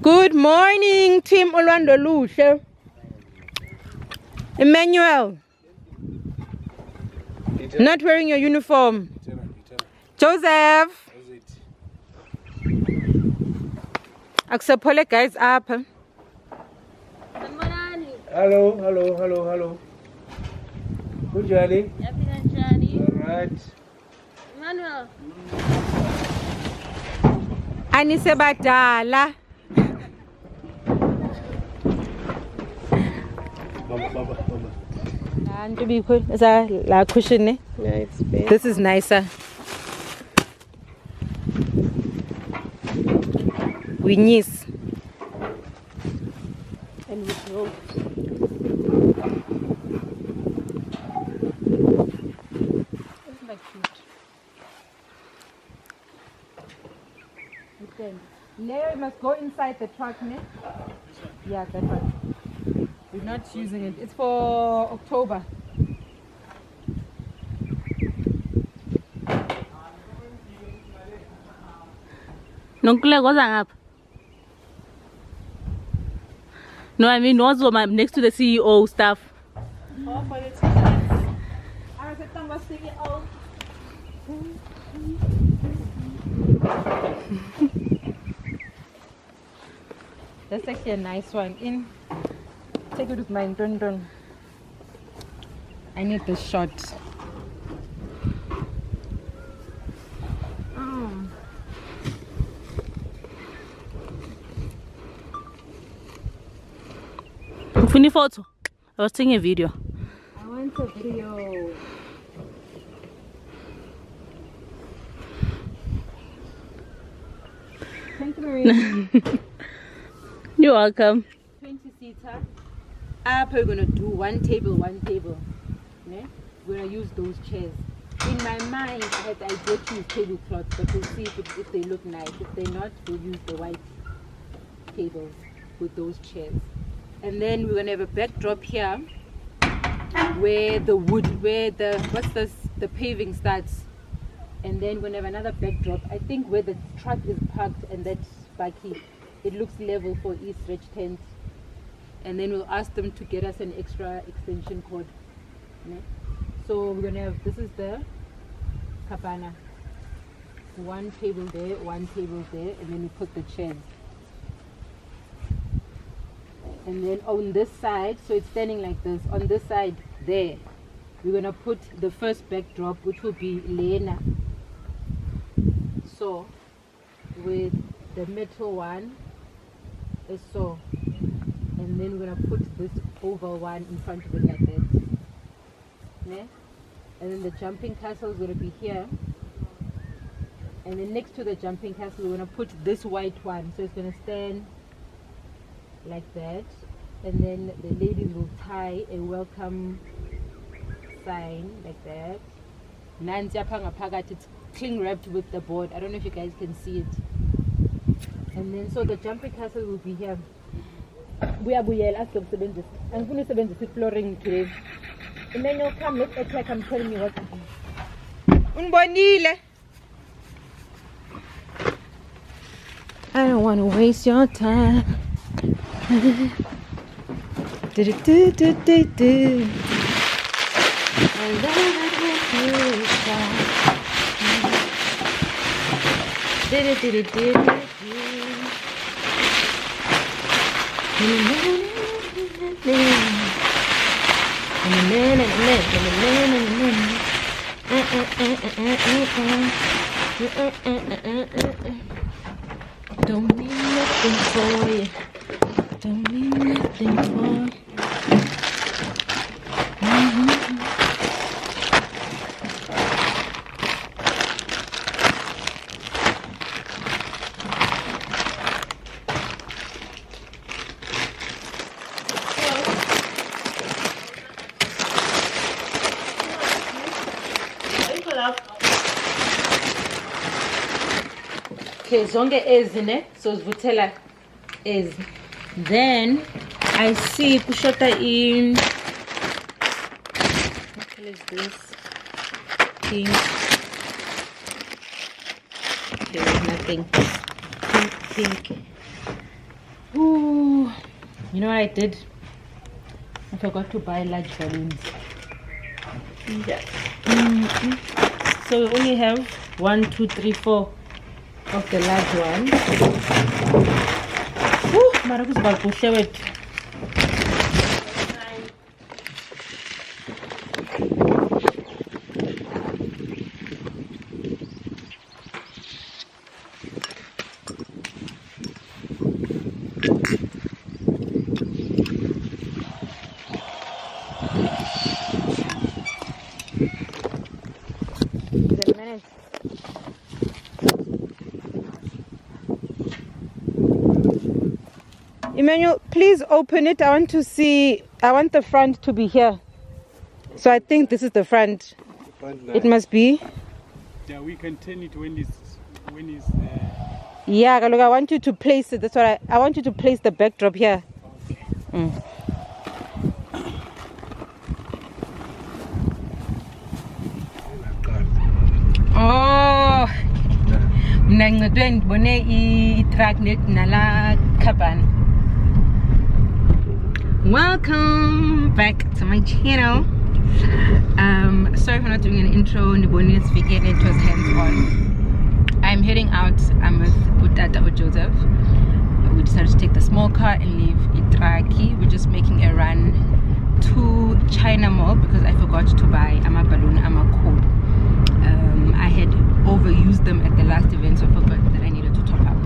Good morning, Team Orlando Lucia. Emmanuel. Not wearing your uniform. Joseph. Akusapole guys up. Hello. Good journey. Alright. Emmanuel. Anise badala. Baba. And to be cool, is that la cushion? Nice, babe. This is nicer. We niece. And with rope. Isn't that cute? Okay. Larry must go inside the truck, ne? Yeah, that one. We're not using it. It's for October. No, I mean also next to the CEO stuff. Oh, for the t-shirts. I said, I'm CEO. That's actually a nice one. Take it with my dun. I need this shot. Funny photo. I was taking a video. I want a video. Thank you, Maria. You're welcome. 20-seater. Up, we're gonna do one table. Yeah? We're gonna use those chairs. In my mind, I had the idea to use tablecloths, but we'll see if they look nice. If they're not, we'll use the white tables with those chairs. And then we're gonna have a backdrop here where the the paving starts. And then we're gonna have another backdrop. I think where the truck is parked and that bakkie, it looks level for E-stretch tent. And then we'll ask them to get us an extra extension cord. Yeah? So we're gonna have, this is the cabana. One table there, and then we put the chairs. And then on this side, so it's standing like this, on this side there, we're gonna put the first backdrop, which will be Lena. So with the metal one is so, and then we're gonna put this oval one in front of it like that. Yeah? And then the jumping castle is gonna be here. And then next to the jumping castle, we're gonna put this white one, so it's gonna stand like that, and then the ladies will tie a welcome sign like that. It's cling wrapped with the board. I don't know if you guys can see it. And then so the jumping castle will be here. We are ask them to I'm going to the flooring today. And then you'll come, let's act like I'm telling you what to do. I don't want to waste your time. I love don't mean nothing for you. Don't mean nothing for you. Okay, zonke ezine so sivutela ezi. Then I see kushota in, what color is this? Pink. Okay, nothing. Pink. Ooh, you know what I did? I forgot to buy large balloons. Yeah. So we only have 1, 2, 3, 4 Of the large ones. mara kuziba kuhle wethu. Emmanuel, please open it. I want to see. I want the front to be here. So I think this is the front. It must be. Yeah, we can turn it when it's Yeah, look, I want you to place it. That's what I want you to place the backdrop here. Oh, mnangcedwe ndibone i-truck nala cabin. Welcome back to my channel. Sorry for not doing an intro. Ndibone sifike it was hands-on. I'm heading out. I'm with Utata or Joseph. We decided to take the small car and leave Itraki. We're just making a run to China Mall because I forgot to buy ama balloon, ama cool. I had overused them at the last event, so I forgot that I needed to top up.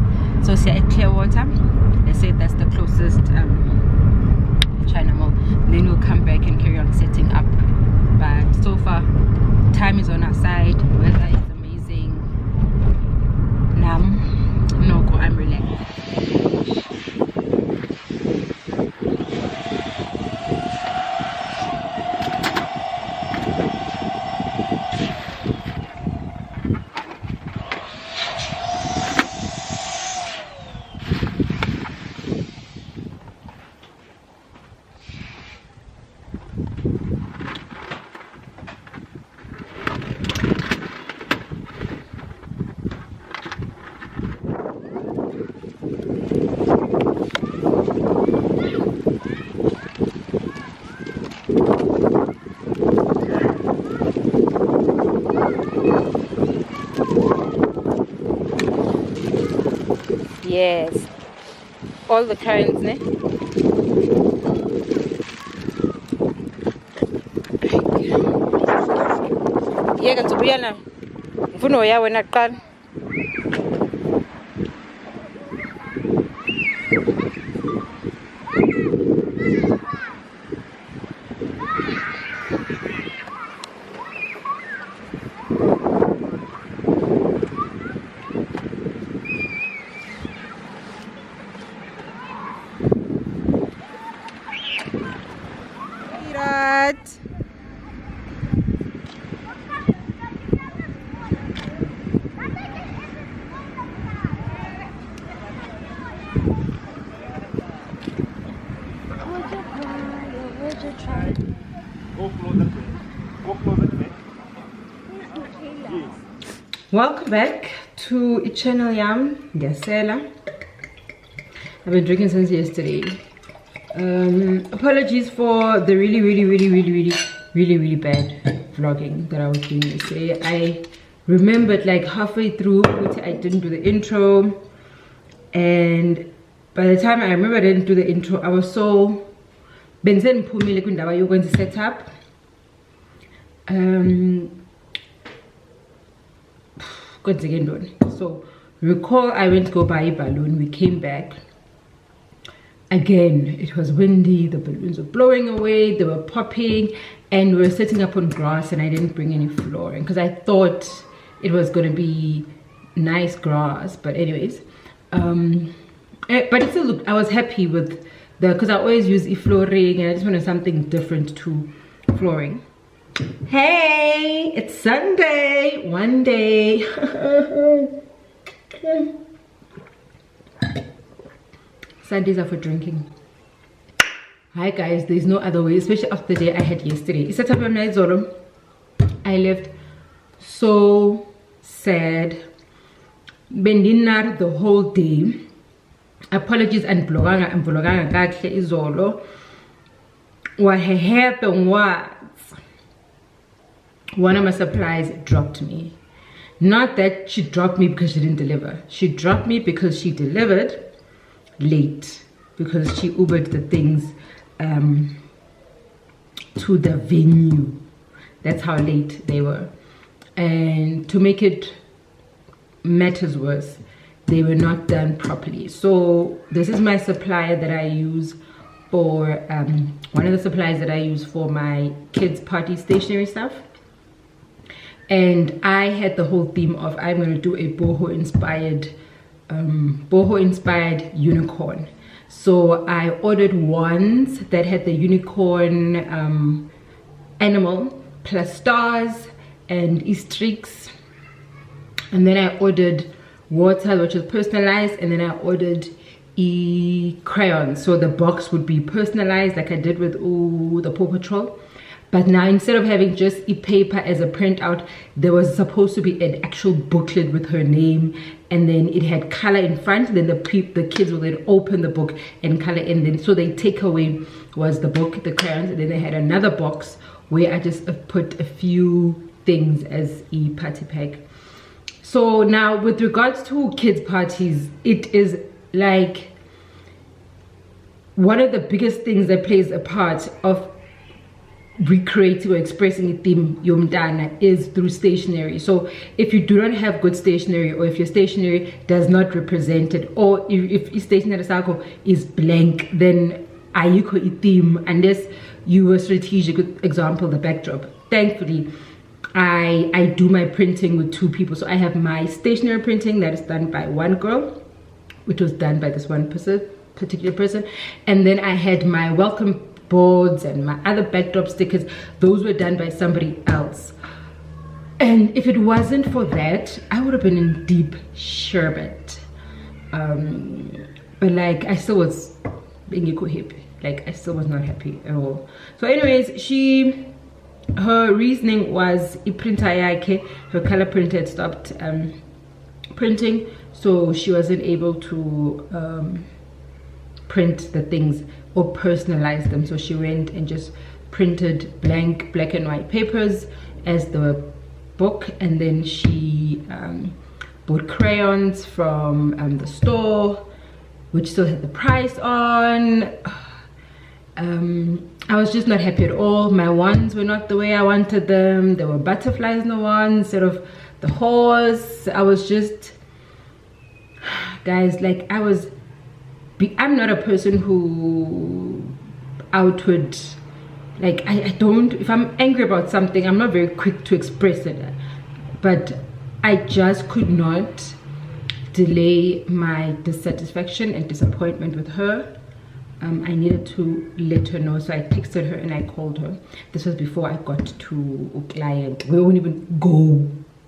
So see at Clearwater, they said that's the closest China Mall. Then we'll come back and carry on setting up. But so far, time is on our side. Weather is amazing. No, I'm relaxed. Yes, all the kinds, ne? Yeah, can you now? Mfuno ya wena qala. Welcome back to channel Yam Gasela. I've been drinking since yesterday. Apologies for the really bad vlogging that I was doing yesterday. I remembered like halfway through I didn't do the intro, and by the time I remember I didn't do the intro, I was so Benzen Pumile Kundawa you're going to set up. So recall I went to go buy a balloon. We came back again. It was windy, the balloons were blowing away, they were popping, and we were setting up on grass, and I didn't bring any flooring because I thought it was going to be nice grass. But anyways, but it still looked, I was happy with the, because I always use flooring and I just wanted something different to flooring. Hey, it's Sunday, one day. Sundays are for drinking. Hi guys, there's no other way, especially after the day I had yesterday. I left so sad. Bendinar the whole day. apologies and bloganga kahle izolo. What happened was one of my supplies dropped me. Not that she dropped me because she didn't deliver. She dropped me because she delivered late, because she Ubered the things to the venue. That's how late they were. And to make it matters worse, they were not done properly. So this is my supplier that I use for one of the supplies that I use for my kids party stationery stuff. And I had the whole theme of I'm going to do a boho inspired unicorn. So I ordered ones that had the unicorn animal plus stars and Easter eggs, and then I ordered water, which was personalized, and then I ordered crayons, so the box would be personalized like I did with the Paw Patrol. But now instead of having just paper as a printout, there was supposed to be an actual booklet with her name, and then it had color in front. Then the kids will then open the book and color in. Then so they take away was the book, the crayons, and then they had another box where I just put a few things as a party pack. So now with regards to kids parties, it is like one of the biggest things that plays a part of recreating or expressing a theme yomntana is through stationery. So if you do not have good stationery, or if your stationery does not represent it, or if stationery sakho is blank, then ayikho theme unless you were strategic. Example, the backdrop. Thankfully I do my printing with 2 people. So I have my stationery printing that is done by one girl, which was done by this one particular person, and then I had my welcome boards and my other backdrop stickers. Those were done by somebody else. And if it wasn't for that, I would have been in deep sherbet. But like I still was being happy. Like I still was not happy at all. So anyways, her reasoning was her color printer had stopped printing, so she wasn't able to print the things or personalize them. So she went and just printed blank black and white papers as the book, and then she bought crayons from the store, which still had the price on. I was just not happy at all. My wands were not the way I wanted them. There were butterflies in the wand instead of the horse. I was just, guys, like I'm not a person who outward, like I don't, if I'm angry about something, I'm not very quick to express it. But I just could not delay my dissatisfaction and disappointment with her. I needed to let her know, so I texted her and I called her. This was before I got to a client. We won't even go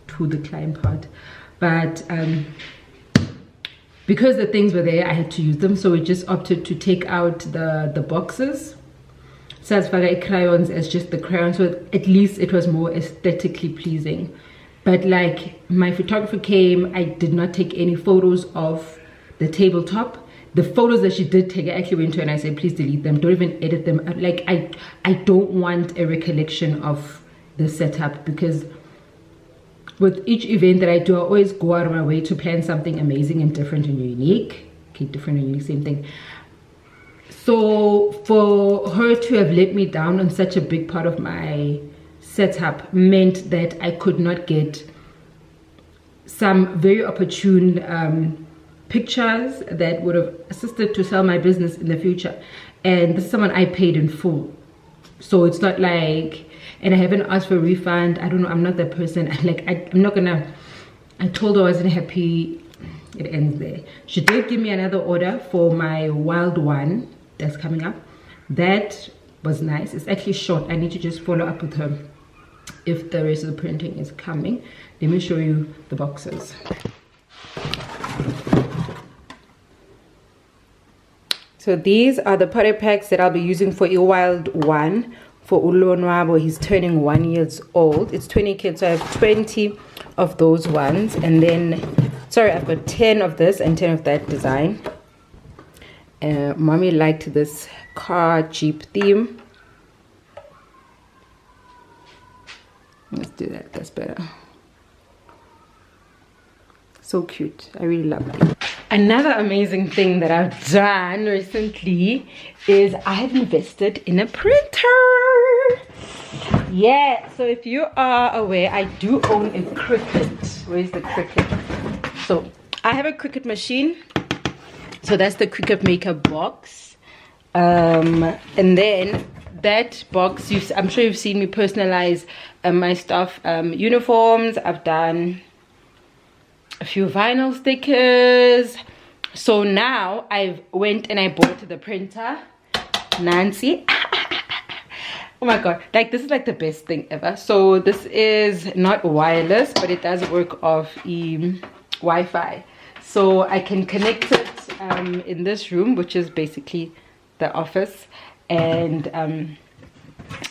to the client part, but because the things were there, I had to use them. So we just opted to take out the boxes, so as far as crayons as just the crayons, so at least it was more aesthetically pleasing. But like my photographer came, I did not take any photos of the tabletop. The photos that she did take, I actually went to her and I said, please delete them, don't even edit them. Like I don't want a recollection of the setup, because with each event that I do, I always go out of my way to plan something amazing and different and unique. Okay, different and unique, same thing. So for her to have let me down on such a big part of my setup meant that I could not get some very opportune pictures that would have assisted to sell my business in the future. And this is someone I paid in full, so it's not like, and I haven't asked for a refund. I don't know, I'm not that person. Like I'm not gonna, I told her I wasn't happy. It ends there. She did give me another order for my wild one that's coming up. That was nice. It's actually short. I need to just follow up with her if the rest of the printing is coming. Let me show you the boxes. So these are the party packs that I'll be using for a wild one for Ulonwabo. He's turning 1 year old. It's 20 kids, so I have 20 of those ones, and then sorry, I've got 10 of this and 10 of that design. Mommy liked this car Jeep theme. Let's do that, that's better. So cute, I really love it. Another amazing thing that I've done recently is I've invested in a printer. Yeah, so if you are aware, I do own a Cricut. Where's the Cricut? So I have a Cricut machine. So that's the Cricut Maker box. And then that box, I'm sure you've seen me personalize my stuff. Uniforms, I've done a few vinyl stickers. So now I went and I bought the printer. Nancy. Oh my god, like this is like the best thing ever. So this is not wireless, but it does work off Wi-Fi. So I can connect it in this room, which is basically the office, and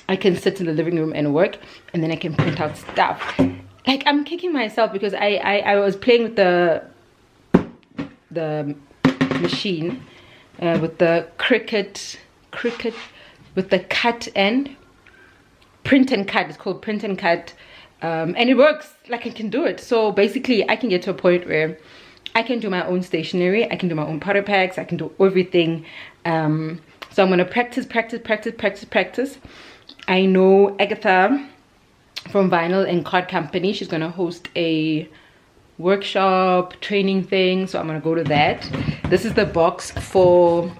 I can sit in the living room and work, and then I can print out stuff. Like, I'm kicking myself because I was playing with the machine with the Cricut with the cut end, print and cut. It's called print and cut, and it works. Like, I can do it. So basically I can get to a point where I can do my own stationery, I can do my own powder packs, I can do everything. So I'm gonna practice. I know Agatha from Vinyl and Card Company, she's gonna host a workshop training thing, so I'm gonna go to that. This is the box for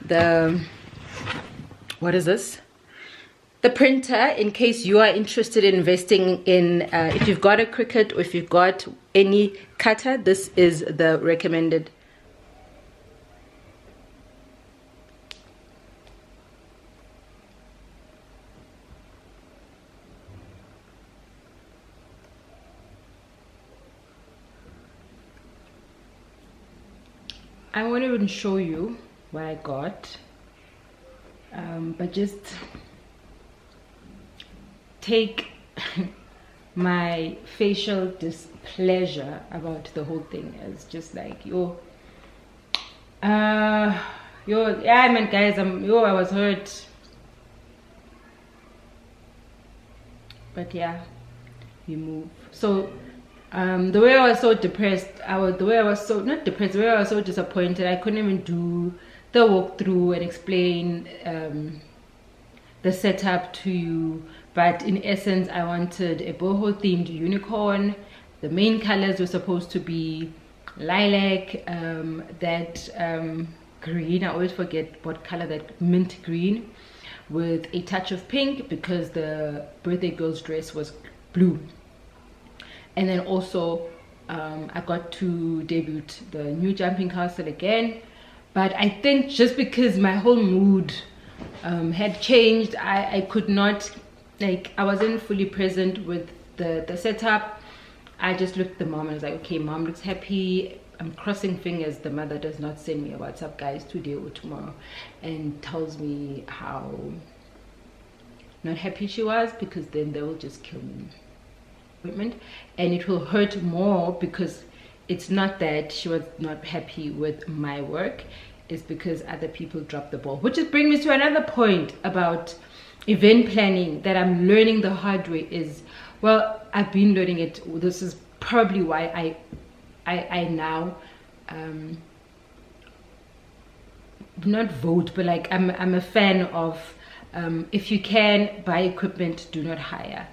the, what is this? The printer, in case you are interested in investing in, if you've got a Cricut or if you've got any cutter, this is the recommended. I won't even show you what I got, but just take my facial displeasure about the whole thing as just like yeah, I mean, guys, I was hurt, but yeah, we move. So the way I was so depressed, the way I was so disappointed, I couldn't even do the walkthrough and explain the setup to you. But in essence, I wanted a boho themed unicorn. The main colors were supposed to be lilac, that green, I always forget what color, that mint green, with a touch of pink because the birthday girl's dress was blue. And then also I got to debut the new Jumping Castle again. But I think just because my whole mood had changed, I could not, like, I wasn't fully present with the setup. I just looked at the mom and was like, okay, mom looks happy. I'm crossing fingers the mother does not send me a WhatsApp, guys, today or tomorrow, and tells me how not happy she was, because then they will just kill me. And it will hurt more because it's not that she was not happy with my work, it's because other people dropped the ball. Which just brings me to another point about event planning that I'm learning the hard way. Is, well, I've been learning it. This is probably why I now not vote, but like I'm a fan of if you can buy equipment, do not hire.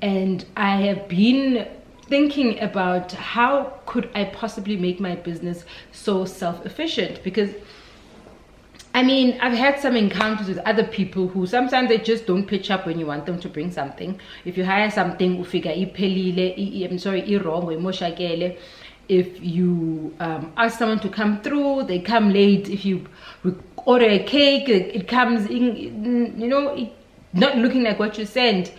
And I have been thinking about how could I possibly make my business so self-efficient, because I mean, I've had some encounters with other people who sometimes they just don't pitch up when you want them to bring something. If you hire something, I'm sorry, wrong, if you ask someone to come through, they come late. If you order a cake, it comes in, you know, not looking like what you sent.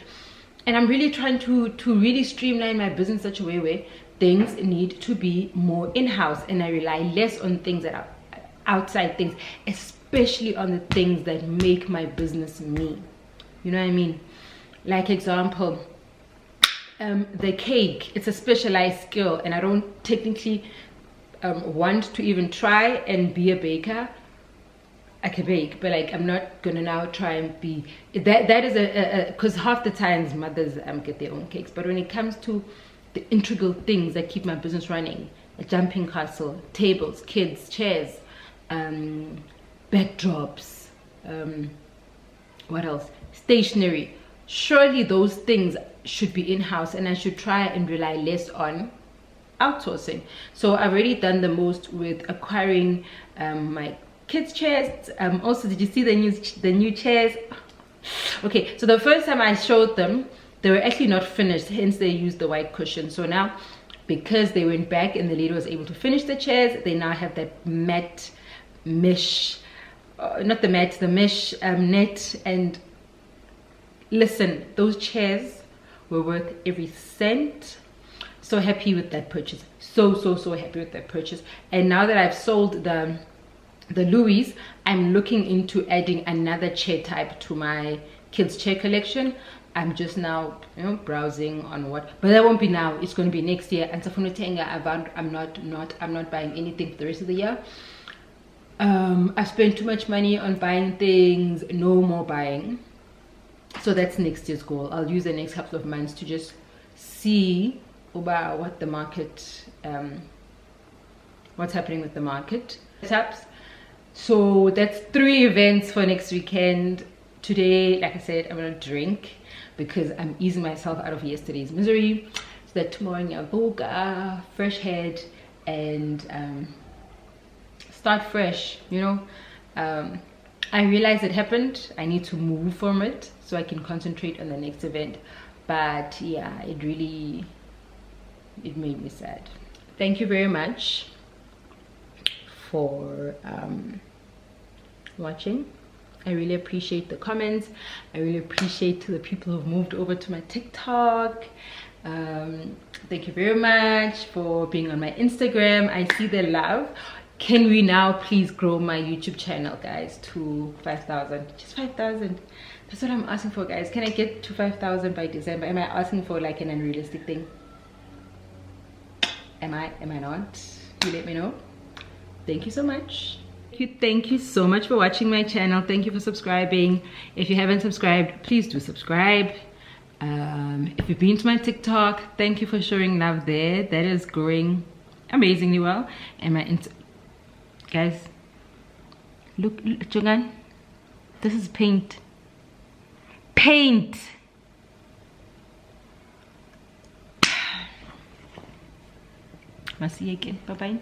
And I'm really trying to really streamline my business in such a way where things need to be more in-house, and I rely less on things that are outside things, especially on the things that make my business me. You know what I mean? Like, example, the cake, it's a specialized skill, and I don't technically want to even try and be a baker, I can bake, but like I'm not gonna now try and be that is a because half the times mothers get their own cakes, but when it comes to the integral things that keep my business running, a jumping castle, tables, kids, chairs, backdrops, what else, stationery, surely those things should be in-house, and I should try and rely less on outsourcing. So I've already done the most with acquiring my kids chairs. Also, did you see the new chairs? Okay, so the first time I showed them, they were actually not finished, hence they used the white cushion. So now, because they went back and the lady was able to finish the chairs, they now have that matte mesh, not the matte, the mesh net. And listen, those chairs were worth every cent. So happy with that purchase, so happy with that purchase. And now that I've sold the Louis, I'm looking into adding another chair type to my kids chair collection. I'm just now, you know, browsing on what, but that won't be now, it's going to be next year. And I'm not buying anything for the rest of the year. I've spent too much money on buying things, no more buying. So that's next year's goal. I'll use the next couple of months to just see about what the market, what's happening with the market. So that's 3 events for next weekend. Today, like I said, I'm gonna drink because I'm easing myself out of yesterday's misery, so that tomorrow Nyavuka, fresh head, and start fresh, you know. I realized it happened, I need to move from it so I can concentrate on the next event. But yeah, it made me sad. Thank you very much for watching. I really appreciate the comments. I really appreciate the people who've moved over to my TikTok. Thank you very much for being on my Instagram. I see the love. Can we now please grow my YouTube channel, guys, to 5,000? Just 5,000. That's what I'm asking for, guys. Can I get to 5,000 by December? Am I asking for like an unrealistic thing? Am I not? You let me know. Thank you so much. Thank you so much for watching my channel. Thank you for subscribing. If you haven't subscribed, please do subscribe. If you've been to my TikTok, thank you for showing love there. That is growing amazingly well. And my guys, look, Jogan, this is paint. I'll see you again. Bye bye.